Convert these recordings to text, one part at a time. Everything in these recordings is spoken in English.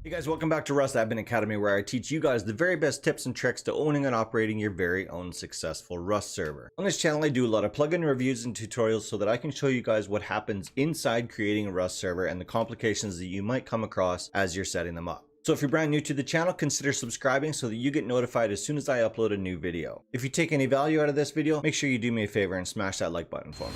Hey guys, welcome back to Rust Admin Academy, where I teach you guys the very best tips and tricks to owning and operating your very own successful Rust server. On this channel, I do a lot of plugin reviews and tutorials so that I can show you guys what happens inside creating a Rust server and the complications that you might come across as you're setting them up. So if you're brand new to the channel, consider subscribing so that you get notified as soon as I upload a new video. If you take any value out of this video, make sure you do me a favor and smash that like button for me.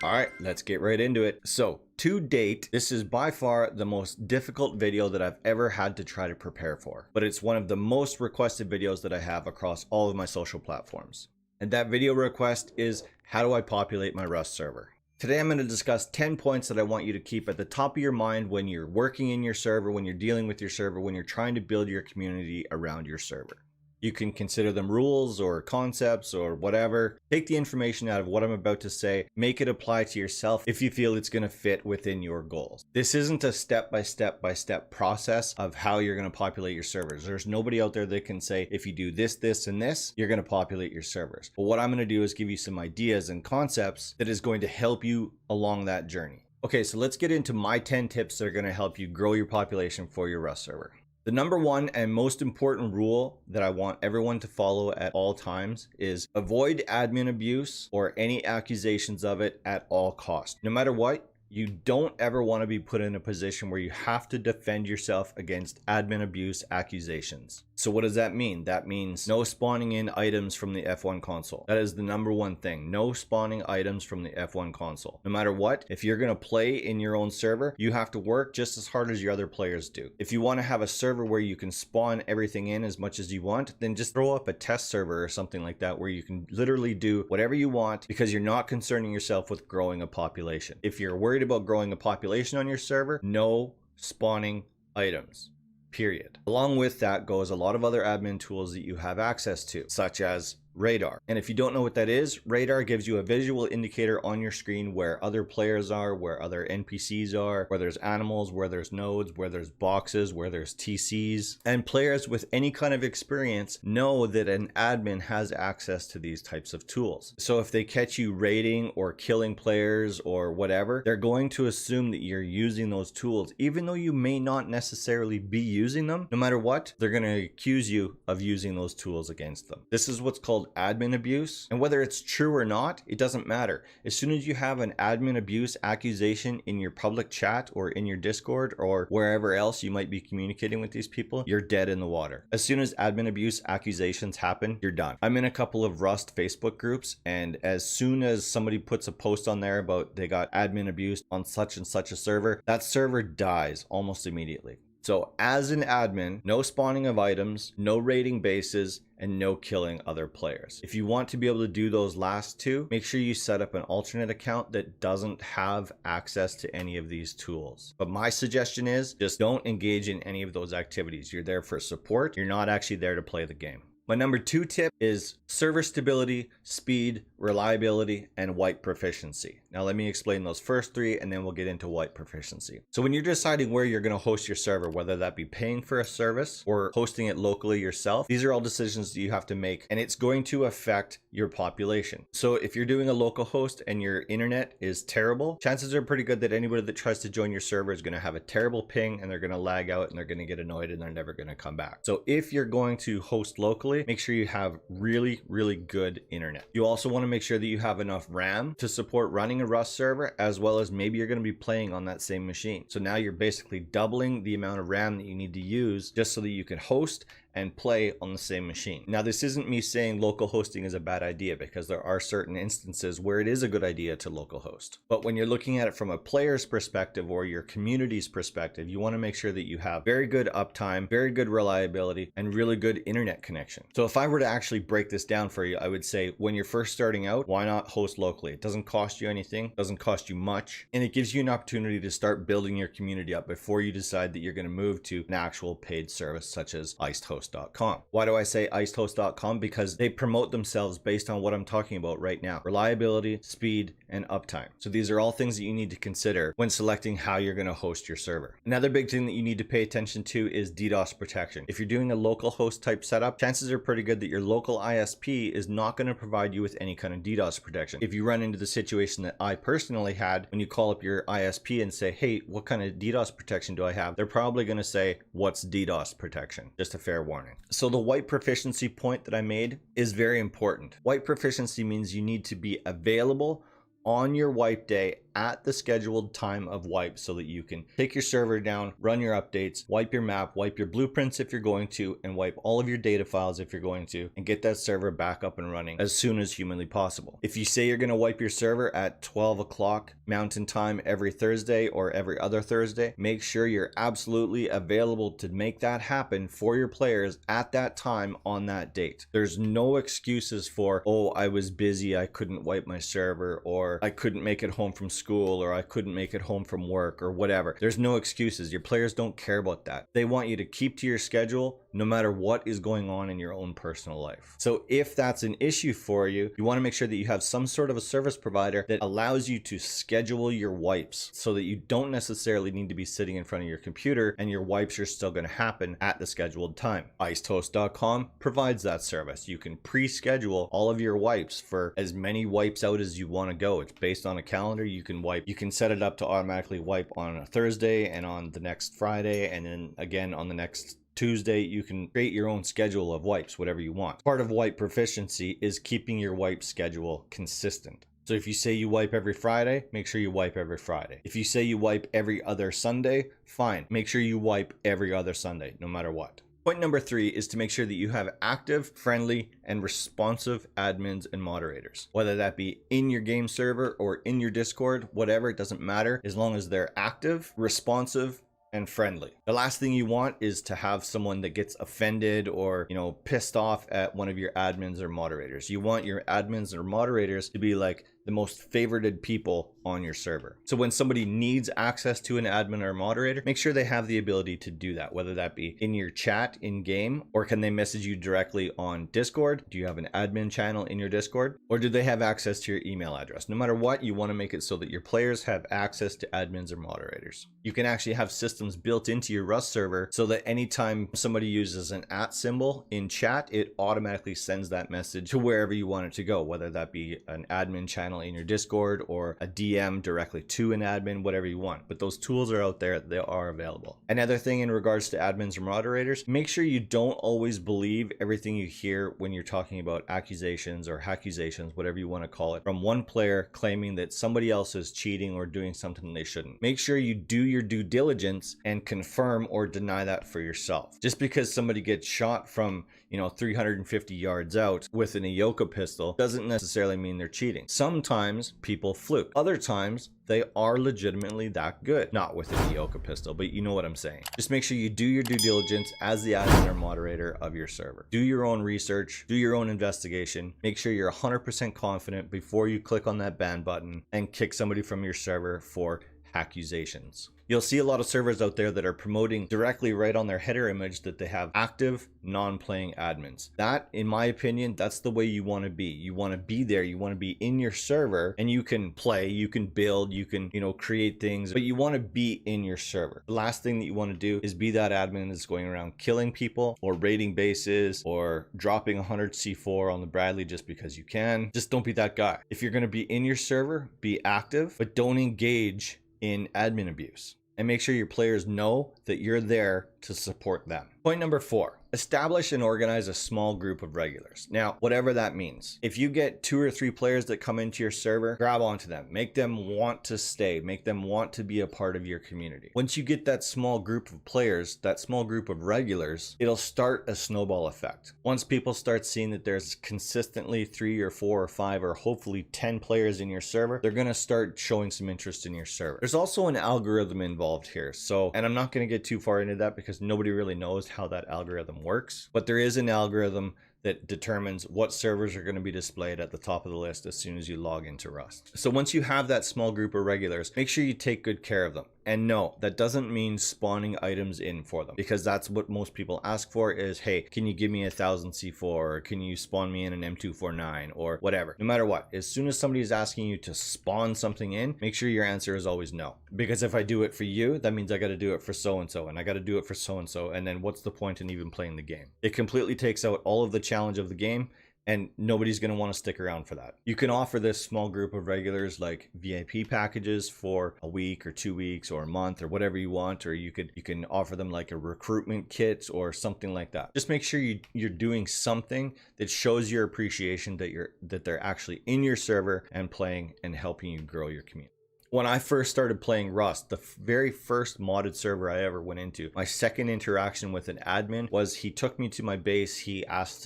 All right, let's get right into it. So to date, this is by far the most difficult video that I've ever had to try to prepare for, but it's one of the most requested videos that I have across all of my social platforms. And that video request is, how do I populate my Rust server? Today, I'm going to discuss 10 points that I want you to keep at the top of your mind when you're working in your server, when you're dealing with your server, when you're trying to build your community around your server. You can consider them rules or concepts or whatever. Take the information out of what I'm about to say, make it apply to yourself if you feel it's going to fit within your goals. This isn't a step-by-step process of how you're going to populate your servers. There's nobody out there that can say, if you do this, this, and this, you're going to populate your servers. But what I'm going to do is give you some ideas and concepts that is going to help you along that journey. Okay, so let's get into my 10 tips that are going to help you grow your population for your Rust server. The number one and most important rule that I want everyone to follow at all times is avoid admin abuse or any accusations of it at all costs. No matter what, you don't ever want to be put in a position where you have to defend yourself against admin abuse accusations. So what does that mean? That means no spawning in items from the F1 console. That is the number one thing. No spawning items from the F1 console. No matter what, if you're going to play in your own server, you have to work just as hard as your other players do. If you want to have a server where you can spawn everything in as much as you want, then just throw up a test server or something like that where you can literally do whatever you want because you're not concerning yourself with growing a population. If you're worried about growing a population on your server, no spawning items. Period. Along with that goes a lot of other admin tools that you have access to, such as radar. And if you don't know what that is, radar gives you a visual indicator on your screen where other players are, where other NPCs are, where there's animals, where there's nodes, where there's boxes, where there's TCs. And players with any kind of experience know that an admin has access to these types of tools. So if they catch you raiding or killing players or whatever, they're going to assume that you're using those tools, even though you may not necessarily be using them. No matter what, they're going to accuse you of using those tools against them. This is what's called admin abuse, and whether it's true or not, it doesn't matter. As soon as you have an admin abuse accusation in your public chat or in your Discord or wherever else you might be communicating with these people, you're dead in the water. As soon as admin abuse accusations happen, you're done. I'm in a couple of Rust Facebook groups, and as soon as somebody puts a post on there about they got admin abuse on such and such a server, that server dies almost immediately. So as an admin, no spawning of items, no raiding bases, and no killing other players. If you want to be able to do those last two, make sure you set up an alternate account that doesn't have access to any of these tools. But my suggestion is just don't engage in any of those activities. You're there for support. You're not actually there to play the game. My number two tip is server stability, speed, reliability, and wipe proficiency. Now let me explain those first three and then we'll get into wipe proficiency. So when you're deciding where you're going to host your server, whether that be paying for a service or hosting it locally yourself, these are all decisions that you have to make, and it's going to affect your population. So if you're doing a local host and your internet is terrible, chances are pretty good that anybody that tries to join your server is going to have a terrible ping and they're going to lag out and they're going to get annoyed and they're never going to come back. So if you're going to host locally, make sure you have really good internet. You also want to make sure that you have enough RAM to support running a Rust server, as well as maybe you're going to be playing on that same machine. So now you're basically doubling the amount of RAM that you need to use just so that you can host and play on the same machine. Now, this isn't me saying local hosting is a bad idea, because there are certain instances where it is a good idea to local host. But when you're looking at it from a player's perspective or your community's perspective, you want to make sure that you have very good uptime, very good reliability, and really good internet connection. So if I were to actually break this down for you, I would say when you're first starting out, why not host locally? It doesn't cost you anything, doesn't cost you much, and it gives you an opportunity to start building your community up before you decide that you're going to move to an actual paid service such as iced hosting. icedhost.com. Why do I say icedhost.com? Because they promote themselves based on what I'm talking about right now: reliability, speed, and uptime. So these are all things that you need to consider when selecting how you're going to host your server. Another big thing that you need to pay attention to is DDoS protection. If you're doing a local host type setup, chances are pretty good that your local ISP is not going to provide you with any kind of DDoS protection. If you run into the situation that I personally had, when you call up your ISP and say, hey, what kind of DDoS protection do I have? They're probably going to say, what's DDoS protection? Just a fair warning. So the wipe proficiency point that I made is very important. Wipe proficiency means you need to be available on your wipe day at the scheduled time of wipe, so that you can take your server down, run your updates, wipe your map, wipe your blueprints if you're going to, and wipe all of your data files if you're going to, and get that server back up and running as soon as humanly possible. If you say you're going to wipe your server at 12 o'clock Mountain Time every Thursday or every other Thursday, make sure you're absolutely available to make that happen for your players at that time on that date. There's no excuses for, oh, I was busy, I couldn't wipe my server, or I couldn't make it home from school, or I couldn't make it home from work, or whatever. There's no excuses. Your players don't care about that. They want you to keep to your schedule no matter what is going on in your own personal life. So if that's an issue for you, you want to make sure that you have some sort of a service provider that allows you to schedule your wipes, so that you don't necessarily need to be sitting in front of your computer and your wipes are still going to happen at the scheduled time. icedhost.com provides that service. You can pre-schedule all of your wipes for as many wipes out as you want to go. It's based on a calendar. You can set it up to automatically wipe on a Thursday and on the next Friday, and then again on the next Tuesday. You can create your own schedule of wipes, whatever you want. Part of wipe proficiency is keeping your wipe schedule consistent. So if you say you wipe every Friday, make sure you wipe every Friday. If you say you wipe every other Sunday, fine. Make sure you wipe every other Sunday, no matter what. Point number 3 is to make sure that you have active, friendly, and responsive admins and moderators. Whether that be in your game server or in your Discord, whatever, it doesn't matter, as long as they're active, responsive, and friendly. The last thing you want is to have someone that gets offended or, pissed off at one of your admins or moderators. You want your admins or moderators to be like the most favorited people on your server. So when somebody needs access to an admin or moderator, make sure they have the ability to do that, whether that be in your chat in game, or can they message you directly on Discord? Do you have an admin channel in your Discord? Or do they have access to your email address? No matter what, you want to make it so that your players have access to admins or moderators. You can actually have systems built into your Rust server so that anytime somebody uses an @ symbol in chat, it automatically sends that message to wherever you want it to go, whether that be an admin channel in your Discord or a DM directly to an admin, whatever you want. But those tools are out there, they are available. Another thing in regards to admins or moderators, make sure you don't always believe everything you hear when you're talking about accusations or haccusations, whatever you want to call it, from one player claiming that somebody else is cheating or doing something they shouldn't. Make sure you do your due diligence and confirm or deny that for yourself. Just because somebody gets shot from 350 yards out with an Youre pistol doesn't necessarily mean they're cheating. Sometimes people fluke. Other times they are legitimately that good. Not with an Youre pistol, but you know what I'm saying. Just make sure you do your due diligence as the admin or moderator of your server. Do your own research, do your own investigation. Make sure you're 100% confident before you click on that ban button and kick somebody from your server for accusations. You'll see a lot of servers out there that are promoting directly right on their header image that they have active, non-playing admins. That, in my opinion, that's the way you want to be. You want to be there. You want to be in your server, and you can play, you can build, you can, create things, but you want to be in your server. The last thing that you want to do is be that admin that's going around killing people or raiding bases or dropping 100 C4 on the Bradley just because you can. Just don't be that guy. If you're going to be in your server, be active, but don't engage in admin abuse, and make sure your players know that you're there to support them. Point number 4, establish and organize a small group of regulars. Now, whatever that means, if you get 2 or 3 players that come into your server, grab onto them, make them want to stay, make them want to be a part of your community. Once you get that small group of players, that small group of regulars, it'll start a snowball effect. Once people start seeing that there's consistently 3 or 4 or 5 or hopefully 10 players in your server, they're going to start showing some interest in your server. There's also an algorithm involved here. And I'm not going to get too far into that because nobody really knows how that algorithm works, but there is an algorithm that determines what servers are going to be displayed at the top of the list as soon as you log into Rust. So once you have that small group of regulars, make sure you take good care of them. And no, that doesn't mean spawning items in for them, because that's what most people ask for is, hey, can you give me 1,000 C4, or can you spawn me in an M249 or whatever. No matter what, as soon as somebody is asking you to spawn something in, make sure your answer is always no. Because if I do it for you, that means I got to do it for so-and-so, and I got to do it for so-and-so, and then what's the point in even playing the game? It completely takes out all of the challenge of the game, and nobody's going to want to stick around for that. You can offer this small group of regulars like VIP packages for a week or 2 weeks or a month or whatever you want, or you can offer them like a recruitment kit or something like that. Just make sure you're doing something that shows your appreciation that they're actually in your server and playing and helping you grow your community. When I first started playing Rust, the very first modded server I ever went into, my second interaction with an admin was he took me to my base. He asked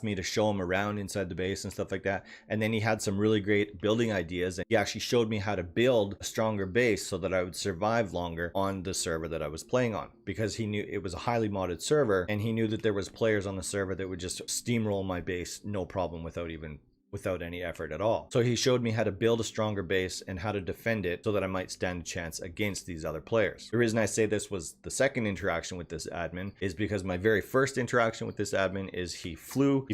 me to show him around inside the base and stuff like that. And then he had some really great building ideas. And he actually showed me how to build a stronger base so that I would survive longer on the server that I was playing on, because he knew it was a highly modded server, and he knew that there was players on the server that would just steamroll my base no problem without any effort at all. So he showed me how to build a stronger base and how to defend it so that I might stand a chance against these other players. The reason I say this was the second interaction with this admin is because my very first interaction with this admin is he flew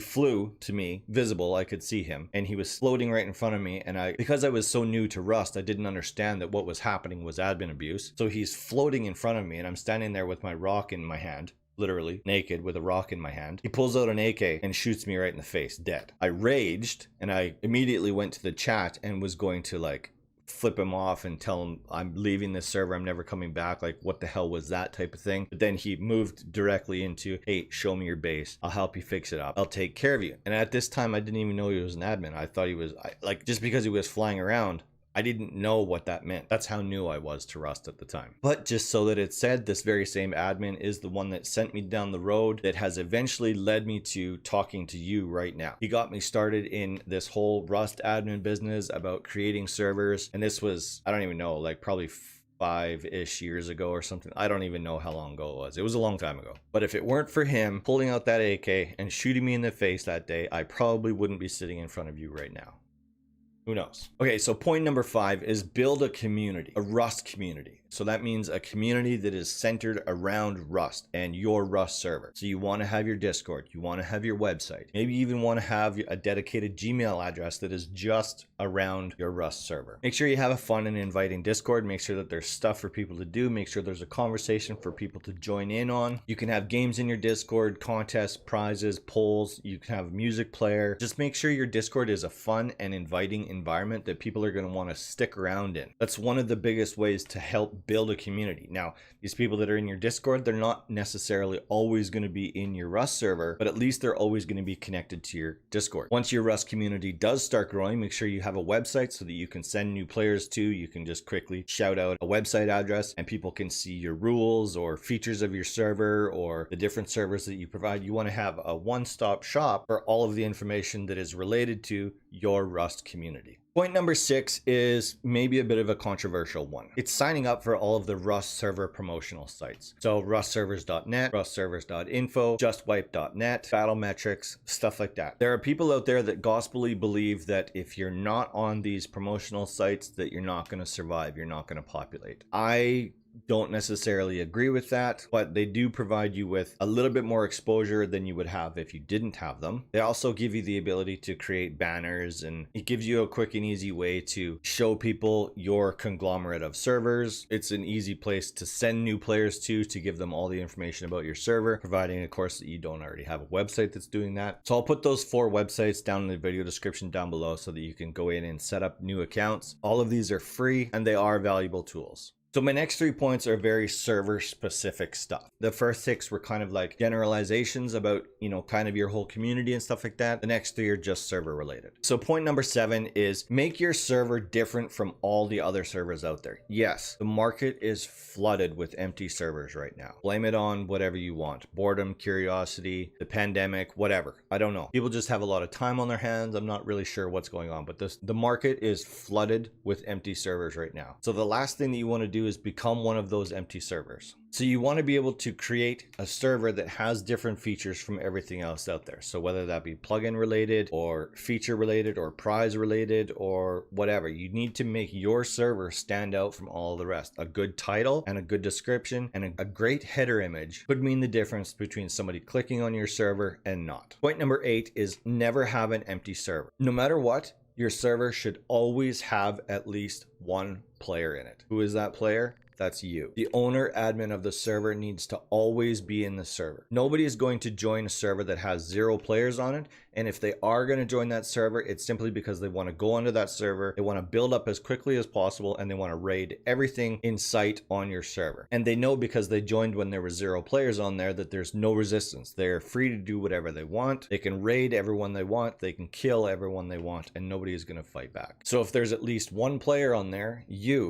to me, visible, I could see him, and he was floating right in front of me, and because I was so new to Rust, I didn't understand that what was happening was admin abuse. So he's floating in front of me, and I'm standing there with my rock in my hand, literally naked with a rock in my hand. He pulls out an AK and shoots me right in the face, dead. I raged, and I immediately went to the chat and was going to like flip him off and tell him I'm leaving this server, I'm never coming back, like what the hell was that type of thing. But then he moved directly into, hey, show me your base, I'll help you fix it up, I'll take care of you. And at this time I didn't even know he was an admin. I thought he was like, just because he was flying around, I didn't know what that meant. That's how new I was to Rust at the time. But just so that it's said, this very same admin is the one that sent me down the road that has eventually led me to talking to you right now. He got me started in this whole Rust admin business about creating servers. And this was, I don't even know, like probably 5-ish years ago or something. I don't even know how long ago it was. It was a long time ago. But if it weren't for him pulling out that AK and shooting me in the face that day, I probably wouldn't be sitting in front of you right now. Who knows? Okay, so point number 5 is build a community, a Rust community. So that means a community that is centered around Rust and your Rust server. So you want to have your Discord, you want to have your website, maybe you even want to have a dedicated Gmail address that is just around your Rust server. Make sure you have a fun and inviting Discord. Make sure that there's stuff for people to do. Make sure there's a conversation for people to join in on. You can have games in your Discord, contests, prizes, polls. You can have a music player. Just make sure your Discord is a fun and inviting environment that people are going to want to stick around in. That's one of the biggest ways to help build a community. Now, these people that are in your Discord, they're not necessarily always going to be in your Rust server, but at least they're always going to be connected to your Discord. Once your Rust community does start growing, make sure you have a website so that you can send new players to. You can just quickly shout out a website address and people can see your rules or features of your server or the different servers that you provide. You want to have a one-stop shop for all of the information that is related to your Rust community. Point number 6 is maybe a bit of a controversial one. It's signing up for all of the Rust server promotional sites. So rustservers.net, rustservers.info, justwipe.net, battlemetrics, stuff like that. There are people out there that gospelly believe that if you're not on these promotional sites, that you're not going to survive, you're not going to populate. I don't necessarily agree with that, but they do provide you with a little bit more exposure than you would have if you didn't have them. They also give you the ability to create banners, and it gives you a quick and easy way to show people your conglomerate of servers. It's an easy place to send new players to give them all the information about your server, providing of course that you don't already have a website that's doing that. So I'll put those 4 websites down in the video description down below so that you can go in and set up new accounts. All of these are free and they are valuable tools. So my next 3 points are very server specific stuff. The first 6 were kind of like generalizations about, kind of your whole community and stuff like that. The next 3 are just server related. So point number 7 is make your server different from all the other servers out there. Yes, the market is flooded with empty servers right now. Blame it on whatever you want. Boredom, curiosity, the pandemic, whatever. I don't know. People just have a lot of time on their hands. I'm not really sure what's going on, but the market is flooded with empty servers right now. So the last thing that you want to do do is become one of those empty servers. So you want to be able to create a server that has different features from everything else out there. So whether that be plugin related or feature related or prize related or whatever, you need to make your server stand out from all the rest. A good title and a good description and a great header image could mean the difference between somebody clicking on your server and not. Point number 8 is never have an empty server. No matter what, your server should always have at least one player in it. Who is that player? That's you. The owner admin of the server needs to always be in the server. Nobody is going to join a server that has 0 players on it. And if they are going to join that server, it's simply because they want to go onto that server. They want to build up as quickly as possible and they want to raid everything in sight on your server. And they know because they joined when there were 0 players on there that there's no resistance. They're free to do whatever they want. They can raid everyone they want. They can kill everyone they want and nobody is going to fight back. So if there's at least one player on there,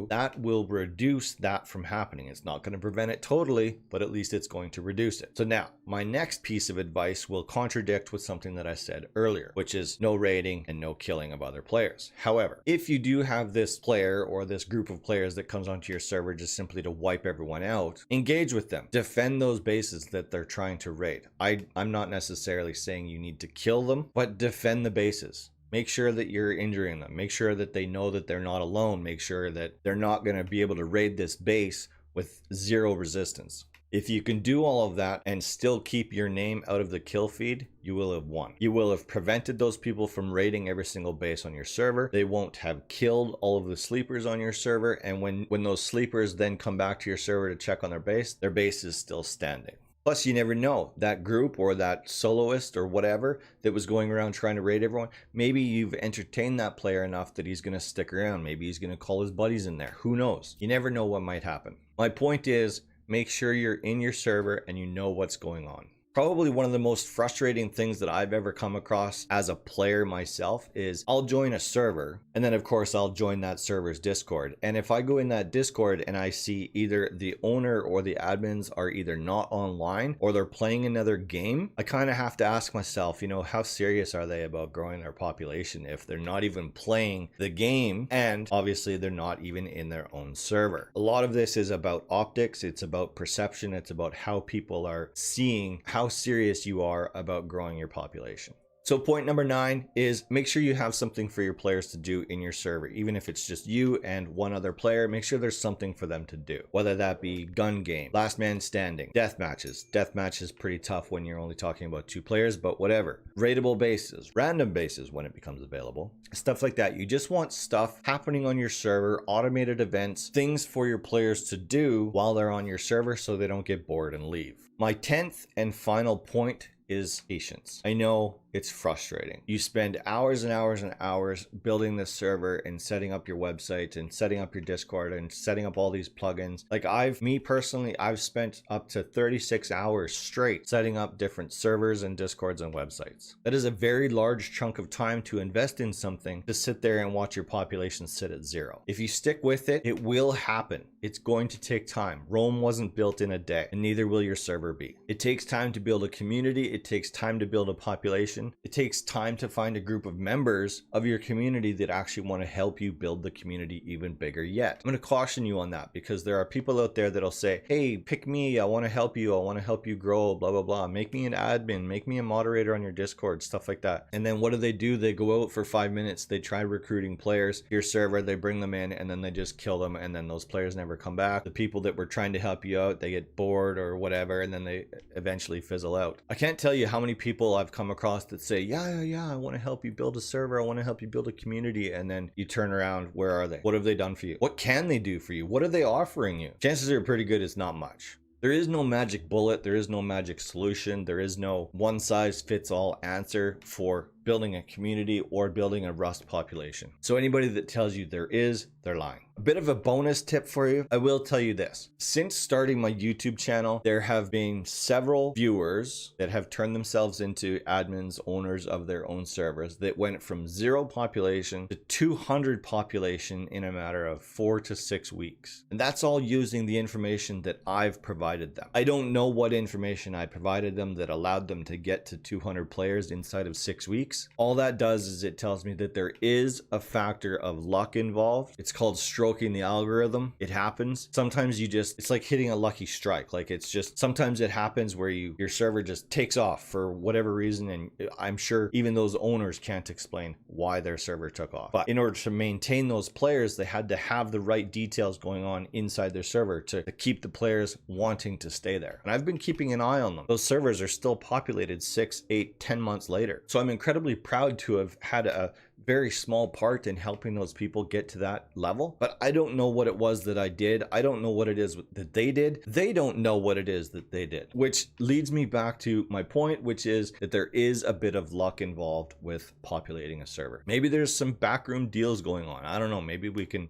that will reduce that from happening. It's not going to prevent it totally, but at least it's going to reduce it. So now my next piece of advice will contradict with something that I said earlier, which is no raiding and no killing of other players. However, if you do have this player or this group of players that comes onto your server just simply to wipe everyone out, engage with them, defend those bases that they're trying to raid. I'm not necessarily saying you need to kill them, but defend the bases. Make sure that you're injuring them. Make sure that they know that they're not alone. Make sure that they're not going to be able to raid this base with 0 resistance. If you can do all of that and still keep your name out of the kill feed, you will have won. You will have prevented those people from raiding every single base on your server. They won't have killed all of the sleepers on your server. And when those sleepers then come back to your server to check on their base is still standing. Plus, you never know, that group or that soloist or whatever that was going around trying to raid everyone, maybe you've entertained that player enough that he's going to stick around. Maybe he's going to call his buddies in there. Who knows? You never know what might happen. My point is, make sure you're in your server and you know what's going on. Probably one of the most frustrating things that I've ever come across as a player myself is I'll join a server and then of course I'll join that server's Discord. And if I go in that Discord and I see either the owner or the admins are either not online or they're playing another game, I kind of have to ask myself, you know, how serious are they about growing their population if they're not even playing the game and obviously they're not even in their own server. A lot of this is about optics, it's about perception, it's about how people are seeing how serious you are about growing your population. So point number 9 is make sure you have something for your players to do in your server. Even if it's just you and one other player, make sure there's something for them to do. Whether that be gun game, last man standing, death matches. Death match is pretty tough when you're only talking about 2 players, but whatever. Raidable bases, random bases when it becomes available. Stuff like that. You just want stuff happening on your server, automated events, things for your players to do while they're on your server so they don't get bored and leave. My 10th and final point is patience. I know it's frustrating. You spend hours and hours and hours building this server and setting up your website and setting up your Discord and setting up all these plugins. Like me personally, I've spent up to 36 hours straight setting up different servers and Discords and websites. That is a very large chunk of time to invest in something to sit there and watch your population sit at 0. If you stick with it, it will happen. It's going to take time. Rome wasn't built in a day, and neither will your server be. It takes time to build a community. It takes time to build a population. It takes time to find a group of members of your community that actually want to help you build the community even bigger yet. I'm going to caution you on that because there are people out there that'll say, hey, pick me. I want to help you. I want to help you grow, blah, blah, blah. Make me an admin. Make me a moderator on your Discord, stuff like that. And then what do? They go out for 5 minutes. They try recruiting players to your server. They bring them in and then they just kill them. And then those players never come back. The people that were trying to help you out, they get bored or whatever. And then they eventually fizzle out. I can't tell you how many people I've come across that say, yeah, I want to help you build a server. I want to help you build a community. And then you turn around, where are they? What have they done for you? What can they do for you? What are they offering you? Chances are pretty good it's not much. There is no magic bullet. There is no magic solution. There is no one size fits all answer for building a community or building a Rust population. So anybody that tells you there is, they're lying. A bit of a bonus tip for you. I will tell you this. Since starting my YouTube channel, there have been several viewers that have turned themselves into admins, owners of their own servers that went from 0 population to 200 population in a matter of 4 to 6 weeks. And that's all using the information that I've provided them. I don't know what information I provided them that allowed them to get to 200 players inside of 6 weeks. weeks. All that does is it tells me that there is a factor of luck involved. It's called stroking the algorithm. It happens. Sometimes it's like hitting a lucky strike. Like it's just, sometimes it happens where your server just takes off for whatever reason. And I'm sure even those owners can't explain why their server took off. But in order to maintain those players, they had to have the right details going on inside their server to keep the players wanting to stay there. And I've been keeping an eye on them. Those servers are still populated 6, 8, 10 months later. So I'm incredibly proud to have had a very small part in helping those people get to that level. But I don't know what it was that I did. I don't know what it is that they did. They don't know what it is that they did, which leads me back to my point, which is that there is a bit of luck involved with populating a server. Maybe there's some backroom deals going on. I don't know. Maybe we can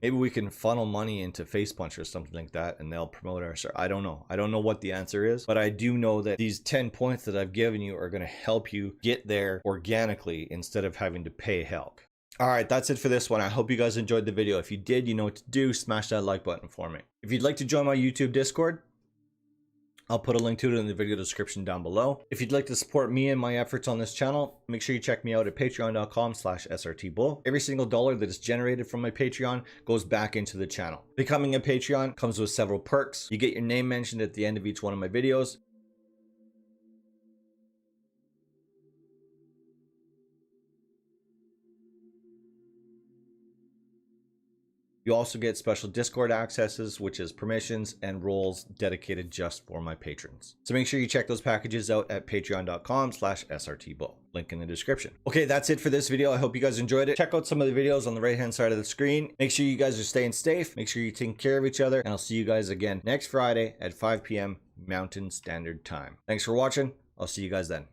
funnel money into FacePunch or something like that, and they'll promote our server. I don't know. I don't know what the answer is, but I do know that these 10 points that I've given you are going to help you get there organically instead of having to pay help. All right, that's it for this one. I hope you guys enjoyed the video. If you did, you know what to do. Smash that like button for me. If you'd like to join my YouTube Discord, I'll put a link to it in the video description down below. If you'd like to support me and my efforts on this channel, make sure you check me out at patreon.com/srtbull. Every single dollar that is generated from my Patreon goes back into the channel. Becoming a Patreon comes with several perks. You get your name mentioned at the end of each one of my videos. You also get special Discord accesses, which is permissions and roles dedicated just for my patrons. So make sure you check those packages out at patreon.com/srtbull. Link in the description. Okay, that's it for this video. I hope you guys enjoyed it. Check out some of the videos on the right-hand side of the screen. Make sure you guys are staying safe. Make sure you're taking care of each other. And I'll see you guys again next Friday at 5 p.m. Mountain Standard Time. Thanks for watching. I'll see you guys then.